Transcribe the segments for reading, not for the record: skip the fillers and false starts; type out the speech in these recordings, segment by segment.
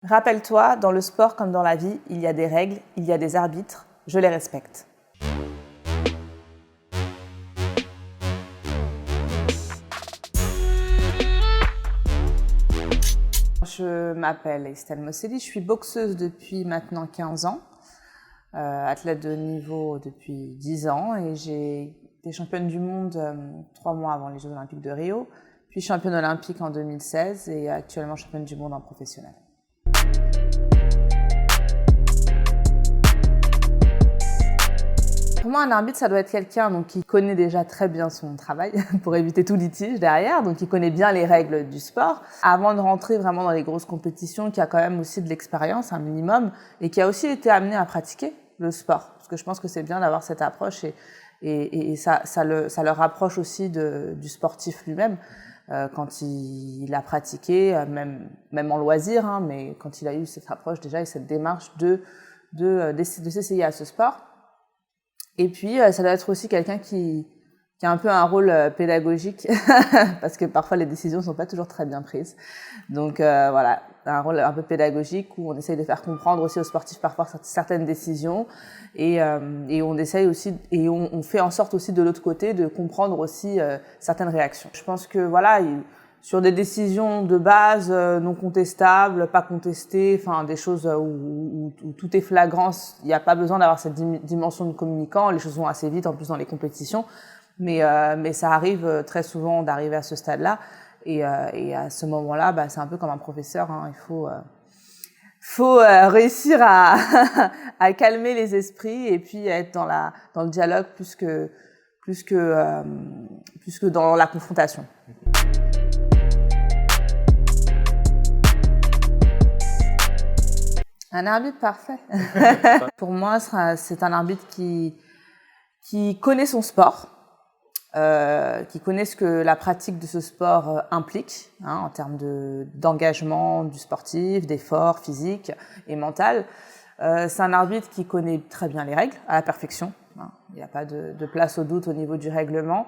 Rappelle-toi, dans le sport comme dans la vie, il y a des règles, il y a des arbitres, je les respecte. Je m'appelle Estelle Mosselli, je suis boxeuse depuis maintenant 15 ans, athlète de haut niveau depuis 10 ans et j'ai été championne du monde 3 mois avant les Jeux Olympiques de Rio, puis championne olympique en 2016 et actuellement championne du monde en professionnel. Pour moi, un arbitre, ça doit être quelqu'un qui connaît déjà très bien son travail pour éviter tout litige derrière, donc qui connaît bien les règles du sport. Avant de rentrer vraiment dans les grosses compétitions, qui a quand même aussi de l'expérience, un minimum, et qui a aussi été amené à pratiquer le sport. Parce que je pense que c'est bien d'avoir cette approche et ça le rapproche aussi du sportif lui-même. Quand il a pratiqué, même en loisir, mais quand il a eu cette approche déjà et cette démarche de s'essayer à ce sport. Et puis, ça doit être aussi quelqu'un qui a un peu un rôle pédagogique, parce que parfois les décisions ne sont pas toujours très bien prises. Donc voilà, un rôle un peu pédagogique où on essaye de faire comprendre aussi aux sportifs parfois certaines décisions et on essaye aussi, et on fait en sorte aussi de l'autre côté de comprendre aussi certaines réactions. Je pense que voilà, sur des décisions de base non contestables, pas contestées, enfin des choses où tout est flagrant, il n'y a pas besoin d'avoir cette dimension de communicant, les choses vont assez vite en plus dans les compétitions, mais ça arrive très souvent d'arriver à ce stade-là et à ce moment-là, c'est un peu comme un professeur, il faut réussir à calmer les esprits et puis être dans le dialogue plus que dans la confrontation. Un arbitre parfait. Pour moi, c'est un arbitre qui connaît son sport, qui connaît ce que la pratique de ce sport implique, en termes d'engagement du sportif, d'effort physique et mental. C'est un arbitre qui connaît très bien les règles, à la perfection. Il n'y a pas de place au doute au niveau du règlement.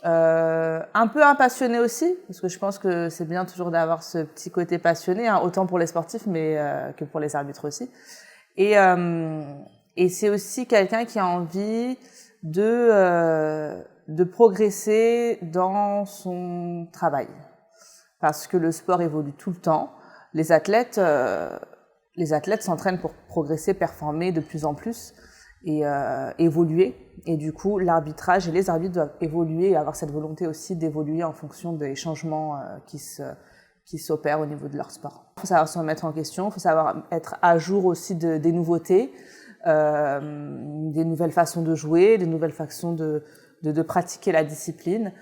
Un peu un passionné aussi, parce que je pense que c'est bien toujours d'avoir ce petit côté passionné, autant pour les sportifs mais que pour les arbitres aussi. Et c'est aussi quelqu'un qui a envie de progresser dans son travail, parce que le sport évolue tout le temps. Les athlètes s'entraînent pour progresser, performer de plus en plus et évoluer. Et du coup, l'arbitrage et les arbitres doivent évoluer et avoir cette volonté aussi d'évoluer en fonction des changements qui s'opèrent au niveau de leur sport. Il faut savoir se remettre en question, il faut savoir être à jour aussi des nouveautés, des nouvelles façons de jouer, des nouvelles façons de pratiquer la discipline.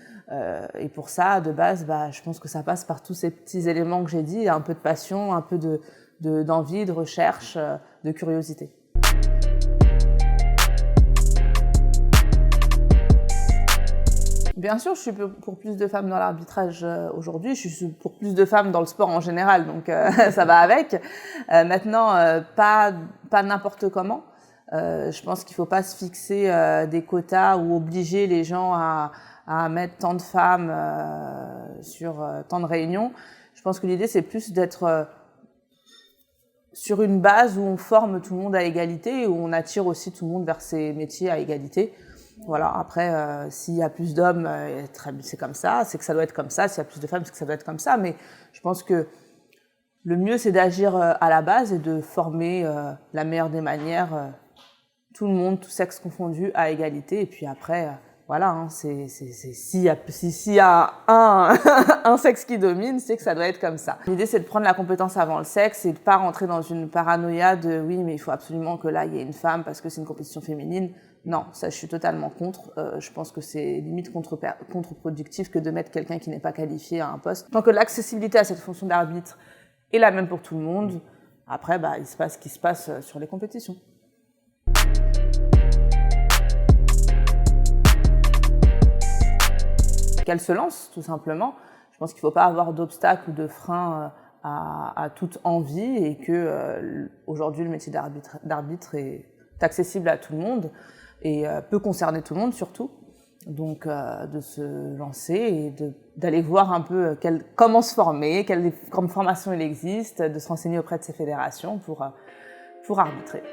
Et pour ça, de base, je pense que ça passe par tous ces petits éléments que j'ai dit, un peu de passion, un peu d'envie, de recherche, de curiosité. Bien sûr, je suis pour plus de femmes dans l'arbitrage aujourd'hui, je suis pour plus de femmes dans le sport en général, donc ça va avec. Maintenant, pas n'importe comment. Je pense qu'il ne faut pas se fixer des quotas ou obliger les gens à mettre tant de femmes sur tant de réunions. Je pense que l'idée, c'est plus d'être sur une base où on forme tout le monde à égalité et où on attire aussi tout le monde vers ces métiers à égalité. Voilà, après, s'il y a plus d'hommes, c'est comme ça, c'est que ça doit être comme ça. S'il y a plus de femmes, c'est que ça doit être comme ça. Mais je pense que le mieux, c'est d'agir à la base et de former la meilleure des manières tout le monde, tout sexe confondu, à égalité. Et puis après, voilà, s'il y a un sexe qui domine, c'est que ça doit être comme ça. L'idée, c'est de prendre la compétence avant le sexe et de ne pas rentrer dans une paranoïa de « oui, mais il faut absolument que là, il y ait une femme parce que c'est une compétition féminine ». Non, ça, je suis totalement contre. Je pense que c'est limite contre-productif que de mettre quelqu'un qui n'est pas qualifié à un poste. Tant que l'accessibilité à cette fonction d'arbitre est la même pour tout le monde, après, il se passe ce qui se passe sur les compétitions. Qu'elle se lance, tout simplement. Je pense qu'il ne faut pas avoir d'obstacles ou de freins à toute envie et que aujourd'hui, le métier d'arbitre est accessible à tout le monde et peut concerner tout le monde surtout. Donc, de se lancer et d'aller voir un peu comment se former, quelle formations il existe, de se renseigner auprès de ces fédérations pour arbitrer.